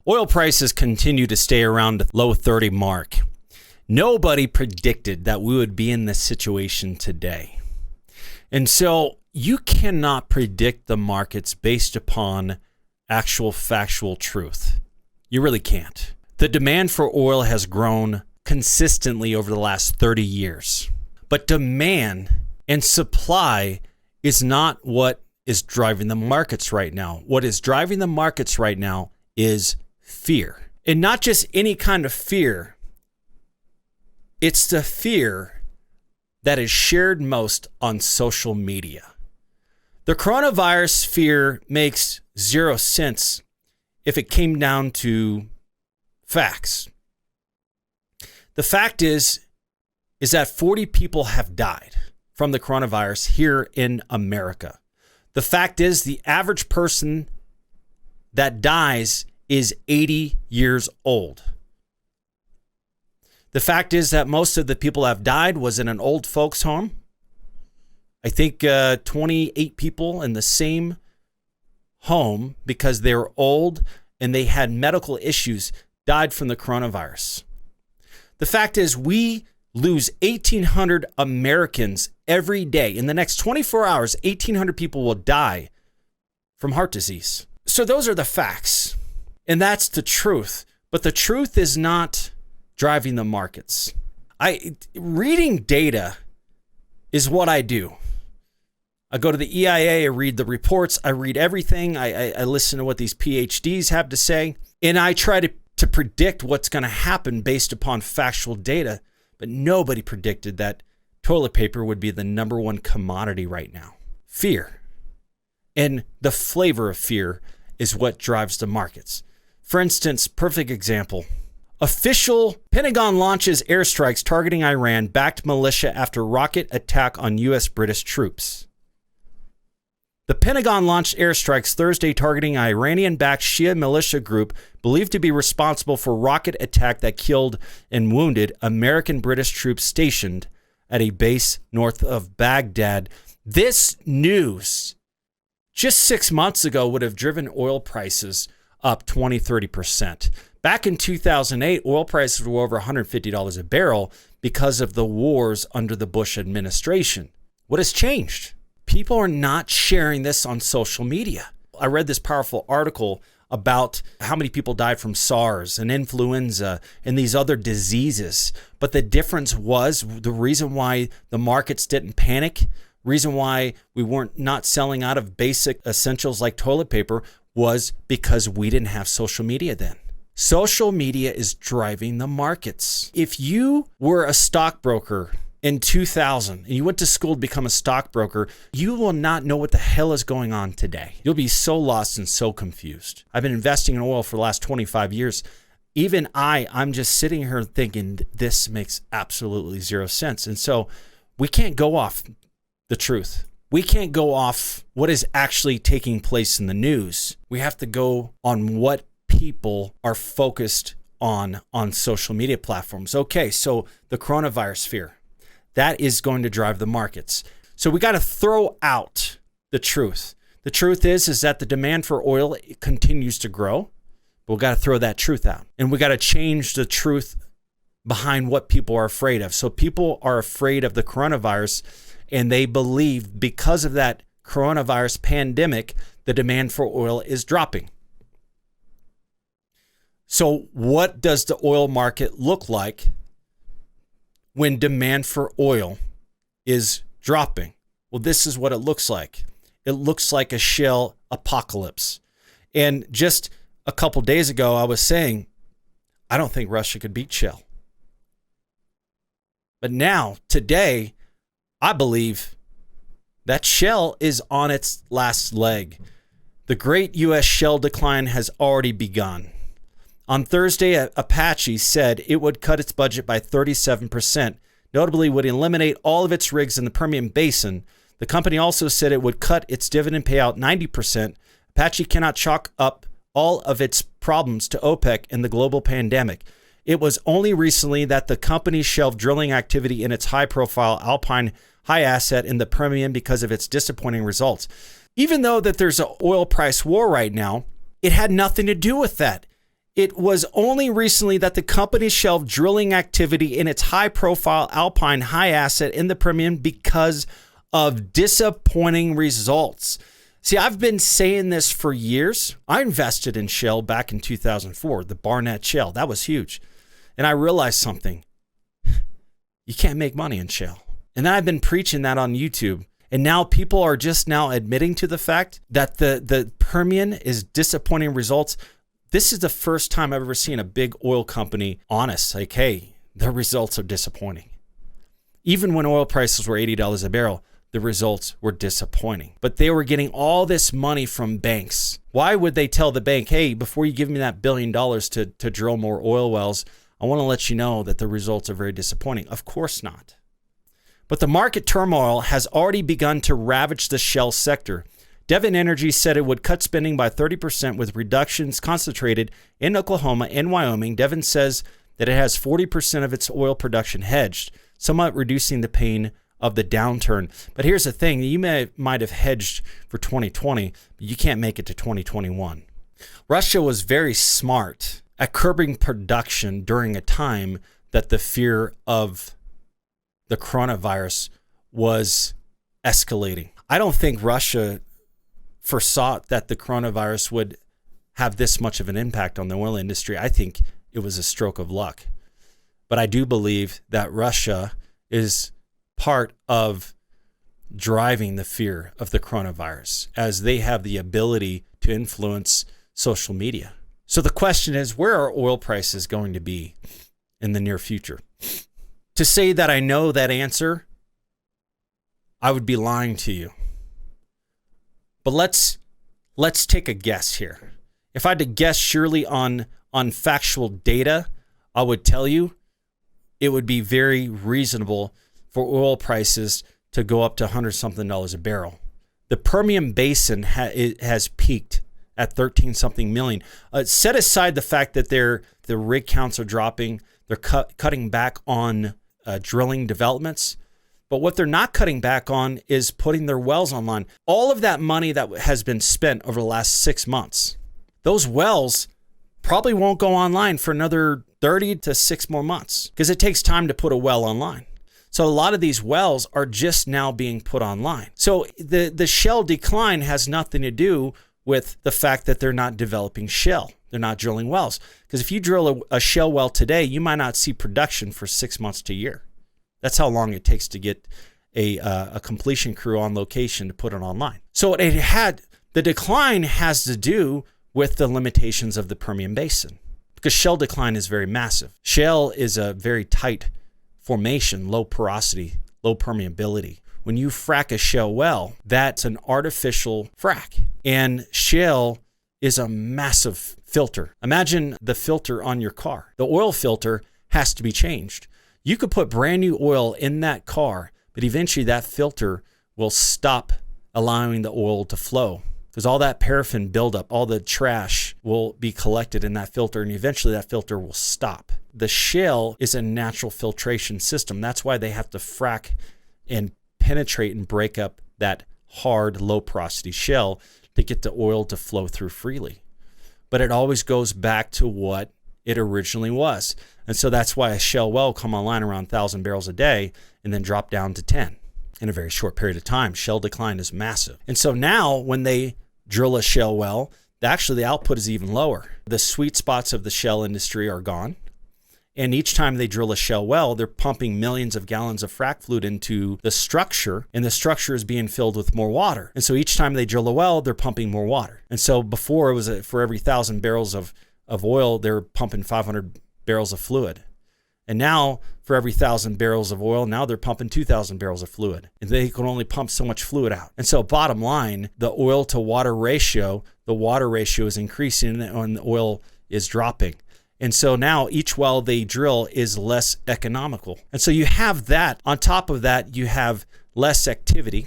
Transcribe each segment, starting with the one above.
Oil prices continue to stay around the low 30 mark. Nobody predicted that we would be in this situation today. And so you cannot predict the markets based upon actual factual truth. You really can't. The demand for oil has grown consistently over the last 30 years. But demand and supply is not what is driving the markets right now. What is driving the markets right now is fear. And not just any kind of fear. It's the fear that is shared most on social media. The coronavirus fear makes zero sense if it came down to facts. The fact is that 40 people have died from the coronavirus here in America. The fact is the average person that dies is 80 years old. The fact is that most of the people that have died was in an old folks home. I think 28 people in the same home because they were old and they had medical issues died from the coronavirus. The fact is we lose 1,800 Americans every day. In the next 24 hours, 1,800 people will die from heart disease. So those are the facts. And that's the truth. But the truth is not driving the markets. Reading data is what I do. I go to the EIA, I read the reports, I read everything. I listen to what these PhDs have to say. And I try to predict what's going to happen based upon factual data. But nobody predicted that toilet paper would be the number one commodity right now. Fear. And the flavor of fear is what drives the markets. For instance, perfect example. Official Pentagon launches airstrikes targeting Iran-backed militia after rocket attack on U.S. British troops. The Pentagon launched airstrikes Thursday targeting an Iranian-backed Shia militia group believed to be responsible for rocket attack that killed and wounded American-British troops stationed at a base north of Baghdad. This news just 6 months ago would have driven oil prices up 20-30%. Back in 2008, oil prices were over $150 a barrel because of the wars under the Bush administration. What has changed? People are not sharing this on social media. I read this powerful article about how many people died from SARS and influenza and these other diseases. But the difference was the reason why the markets didn't panic, reason why we weren't not selling out of basic essentials like toilet paper was because we didn't have social media then. Social media is driving the markets. If you were a stockbroker in 2000 and you went to school to become a stockbroker, you will not know what the hell is going on today. You'll be so lost and so confused. I've been investing in oil for the last 25 years. Even I'm just sitting here thinking this makes absolutely zero sense. And so we can't go off the truth. We can't go off what is actually taking place in the news. We have to go on what people are focused on social media platforms. Okay, so the coronavirus fear. That is going to drive the markets. So we got to throw out the truth. The truth is that the demand for oil continues to grow, but we got to throw that truth out. And we got to change the truth behind what people are afraid of. So people are afraid of the coronavirus, and they believe because of that coronavirus pandemic, the demand for oil is dropping. So what does the oil market look like when demand for oil is dropping? Well, this is what it looks like. It looks like a shale apocalypse. And just a couple days ago, I was saying, I don't think Russia could beat Shale. But now, today, I believe that Shale is on its last leg. The great U.S. shale decline has already begun. On Thursday, Apache said it would cut its budget by 37%, notably would eliminate all of its rigs in the Permian Basin. The company also said it would cut its dividend payout 90%. Apache cannot chalk up all of its problems to OPEC and the global pandemic. It was only recently that the company shelved drilling activity in its high-profile Alpine high asset in the Permian because of its disappointing results. Even though that there's an oil price war right now, it had nothing to do with that. It was only recently that the company shelved drilling activity in its high-profile Alpine high asset in the Permian because of disappointing results. See, I've been saying this for years. I invested in Shale back in 2004, the Barnett Shale. That was huge. And I realized something. You can't make money in Shale. And then I've been preaching that on YouTube. And now people are just now admitting to the fact that the Permian is disappointing results. This is the first time I've ever seen a big oil company honest, like, hey, the results are disappointing. Even when oil prices were $80 a barrel, the results were disappointing. But they were getting all this money from banks. Why would they tell the bank, hey, before you give me that $1 billion to drill more oil wells, I want to let you know that the results are very disappointing? Of course not. But the market turmoil has already begun to ravage the shale sector. Devon Energy said it would cut spending by 30% with reductions concentrated in Oklahoma and Wyoming. Devon says that it has 40% of its oil production hedged, somewhat reducing the pain of the downturn. But here's the thing, you might have hedged for 2020, but you can't make it to 2021. Russia was very smart at curbing production during a time that the fear of the coronavirus was escalating. I don't think Russia foresaw that the coronavirus would have this much of an impact on the oil industry. I think it was a stroke of luck. But I do believe that Russia is part of driving the fear of the coronavirus, as they have the ability to influence social media. So the question is, where are oil prices going to be in the near future? To say that I know that answer, I would be lying to you. But let's take a guess here. If I had to guess surely on factual data, I would tell you it would be very reasonable for oil prices to go up to $100-something a barrel. The Permian Basin has peaked at 13-something million. Set aside the fact that the rig counts are dropping, they're cutting back on drilling developments. But what they're not cutting back on is putting their wells online. All of that money that has been spent over the last 6 months, those wells probably won't go online for another 30 to 6 more months because it takes time to put a well online. So a lot of these wells are just now being put online. So the shale decline has nothing to do with the fact that they're not developing shale. They're not drilling wells. Because if you drill a shale well today, you might not see production for 6 months to a year. That's how long it takes to get a completion crew on location to put it online. So the decline has to do with the limitations of the Permian Basin, because shale decline is very massive. Shale is a very tight formation, low porosity, low permeability. When you frack a shale well, that's an artificial frack. And shale is a massive filter. Imagine the filter on your car. The oil filter has to be changed. You could put brand new oil in that car, but eventually that filter will stop allowing the oil to flow, because all that paraffin buildup, all the trash will be collected in that filter, and eventually that filter will stop. The shale is a natural filtration system. That's why they have to frack and penetrate and break up that hard, low porosity shale to get the oil to flow through freely. But it always goes back to what it originally was. And so that's why a shale well come online around 1,000 barrels a day and then drop down to 10 in a very short period of time. Shale decline is massive. And so now when they drill a shale well, actually the output is even lower. The sweet spots of the shale industry are gone. And each time they drill a shale well, they're pumping millions of gallons of frac fluid into the structure, and the structure is being filled with more water. And so each time they drill a well, they're pumping more water. And so before it was for every 1,000 barrels of oil, they're pumping 500 barrels of fluid. And now for every 1,000 barrels of oil, now they're pumping 2,000 barrels of fluid. And they can only pump so much fluid out. And so bottom line, the oil to water ratio, the water ratio is increasing and the oil is dropping. And so now each well they drill is less economical. And so you have that. On top of that, you have less activity.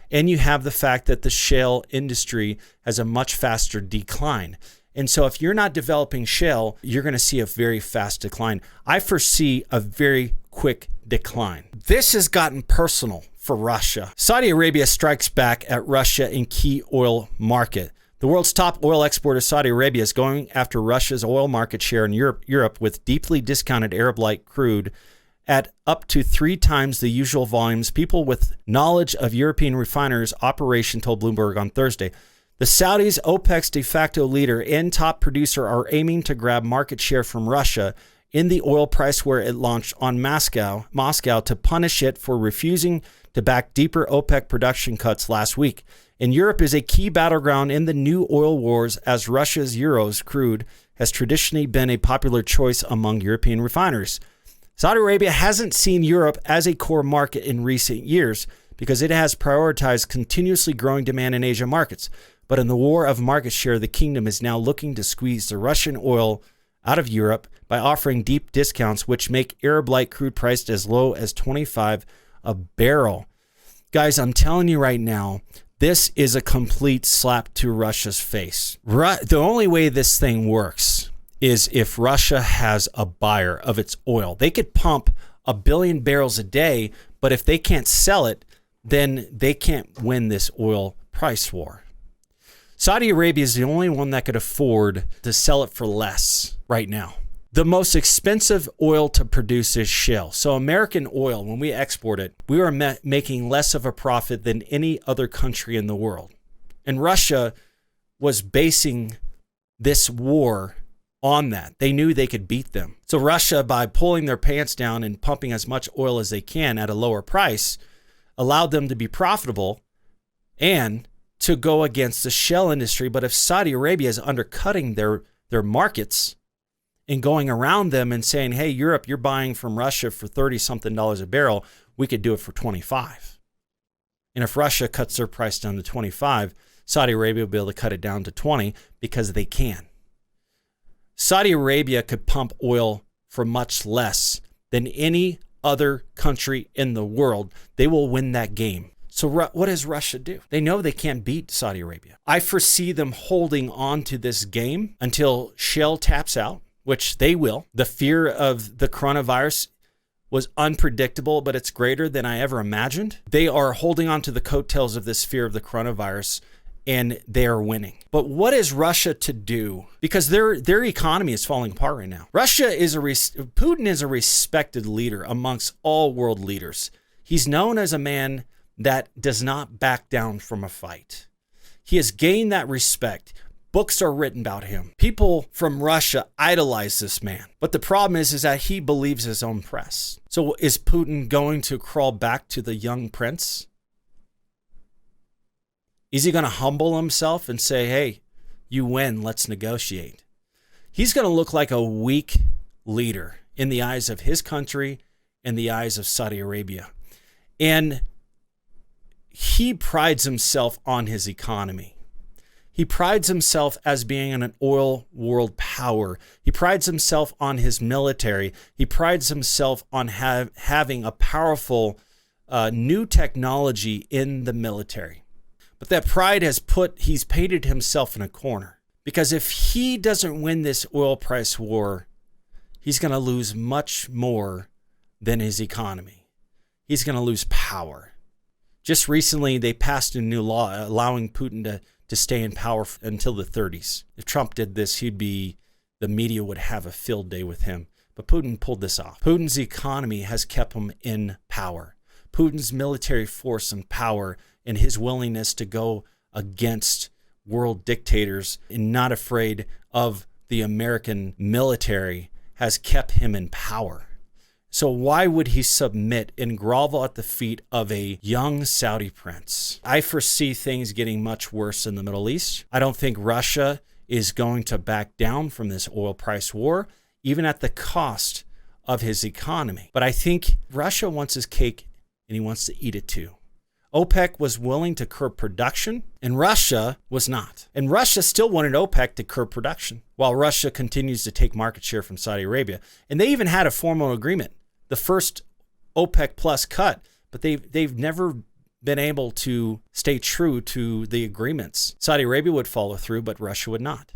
And you have the fact that the shale industry has a much faster decline. And so if you're not developing shale, you're going to see a very fast decline. I foresee a very quick decline. This has gotten personal for Russia. Saudi Arabia strikes back at Russia in key oil market. The world's top oil exporter, Saudi Arabia, is going after Russia's oil market share in Europe with deeply discounted Arab Light crude at up to 3 times the usual volumes. People with knowledge of European refiners' operation told Bloomberg on Thursday. The Saudis, OPEC's de facto leader and top producer, are aiming to grab market share from Russia in the oil price war it launched on Moscow to punish it for refusing to back deeper OPEC production cuts last week. And Europe is a key battleground in the new oil wars, as Russia's Urals crude has traditionally been a popular choice among European refiners. Saudi Arabia hasn't seen Europe as a core market in recent years because it has prioritized continuously growing demand in Asia markets. But in the war of market share, the kingdom is now looking to squeeze the Russian oil out of Europe by offering deep discounts, which make Arab Light crude priced as low as $25 a barrel. Guys, I'm telling you right now, this is a complete slap to Russia's face. The only way this thing works is if Russia has a buyer of its oil. They could pump 1 billion barrels a day, but if they can't sell it, then they can't win this oil price war. Saudi Arabia is the only one that could afford to sell it for less right now. The most expensive oil to produce is shale. So American oil, when we export it, we are making less of a profit than any other country in the world. And Russia was basing this war on that. They knew they could beat them. So Russia, by pulling their pants down and pumping as much oil as they can at a lower price, allowed them to be profitable and to go against the shale industry. But if Saudi Arabia is undercutting their markets and going around them and saying, hey, Europe, you're buying from Russia for $30-something a barrel, we could do it for 25. And if Russia cuts their price down to 25, Saudi Arabia will be able to cut it down to 20 because they can. Saudi Arabia could pump oil for much less than any other country in the world. They will win that game. So what does Russia do? They know they can't beat Saudi Arabia. I foresee them holding on to this game until Shale taps out, which they will. The fear of the coronavirus was unpredictable, but it's greater than I ever imagined. They are holding on to the coattails of this fear of the coronavirus, and they are winning. But what is Russia to do? Because their economy is falling apart right now. Putin is a respected leader amongst all world leaders. He's known as a man that does not back down from a fight. He has gained that respect. Books are written about him. People from Russia idolize this man. But the problem is that he believes his own press. So is Putin going to crawl back to the young prince? Is he going to humble himself and say, hey, you win, let's negotiate? He's going to look like a weak leader in the eyes of his country and the eyes of Saudi Arabia. And he prides himself on his economy. He prides himself as being an oil world power. He prides himself on his military. He prides himself on having a powerful new technology in the military. But that pride he's painted himself in a corner. Because if he doesn't win this oil price war, he's going to lose much more than his economy. He's going to lose power. Just recently, they passed a new law allowing Putin to stay in power until the 30s. If Trump did this, the media would have a field day with him. But Putin pulled this off. Putin's economy has kept him in power. Putin's military force and power and his willingness to go against world dictators and not afraid of the American military has kept him in power. So why would he submit and grovel at the feet of a young Saudi prince? I foresee things getting much worse in the Middle East. I don't think Russia is going to back down from this oil price war, even at the cost of his economy. But I think Russia wants his cake and he wants to eat it too. OPEC was willing to curb production, and Russia was not. And Russia still wanted OPEC to curb production, while Russia continues to take market share from Saudi Arabia. And they even had a formal agreement, the first OPEC plus cut, but they've never been able to stay true to the agreements. Saudi Arabia would follow through, but Russia would not.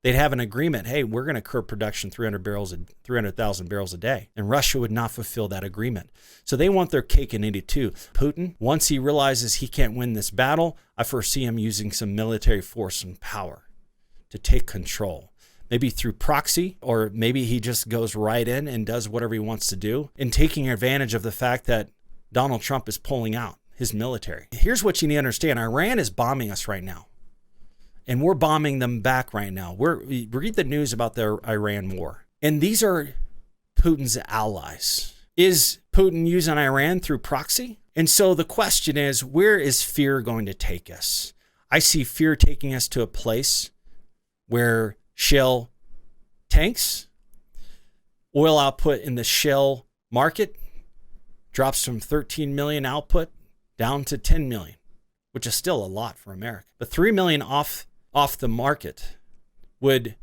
They'd have an agreement. Hey, we're going to curb production 300,000 barrels a day. And Russia would not fulfill that agreement. So they want their cake and eat it too. Putin, once he realizes he can't win this battle, I foresee him using some military force and power to take control. Maybe through proxy, or maybe he just goes right in and does whatever he wants to do, and taking advantage of the fact that Donald Trump is pulling out his military. Here's what you need to understand. Iran is bombing us right now. And we're bombing them back right now. We read the news about the Iran war. And these are Putin's allies. Is Putin using Iran through proxy? And so the question is, where is fear going to take us? I see fear taking us to a place where shale tanks, oil output in the shale market drops from 13 million output down to 10 million, which is still a lot for America. But 3 million off the market would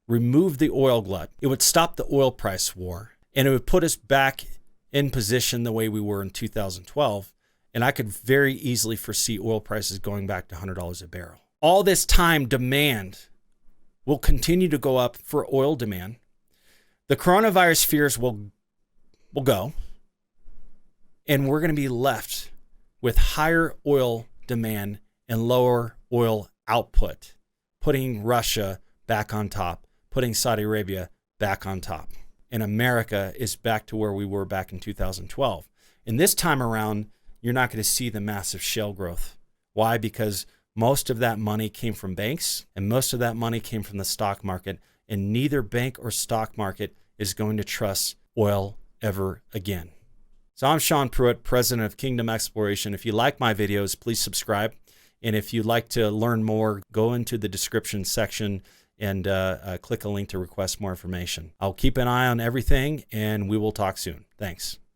remove the oil glut. It would stop the oil price war, and it would put us back in position the way we were in 2012. And I could very easily foresee oil prices going back to $100 a barrel. All this time, demand will continue to go up for oil demand. The coronavirus fears will go, and we're going to be left with higher oil demand and lower oil output, putting Russia back on top, putting Saudi Arabia back on top. And America is back to where we were back in 2012. And this time around, you're not going to see the massive shale growth. Why? Because most of that money came from banks, and most of that money came from the stock market, and neither bank or stock market is going to trust oil ever again. So I'm Sean Pruitt, president of Kingdom Exploration. If you like my videos, please subscribe. And if you'd like to learn more, go into the description section and click a link to request more information. I'll keep an eye on everything, and we will talk soon. Thanks.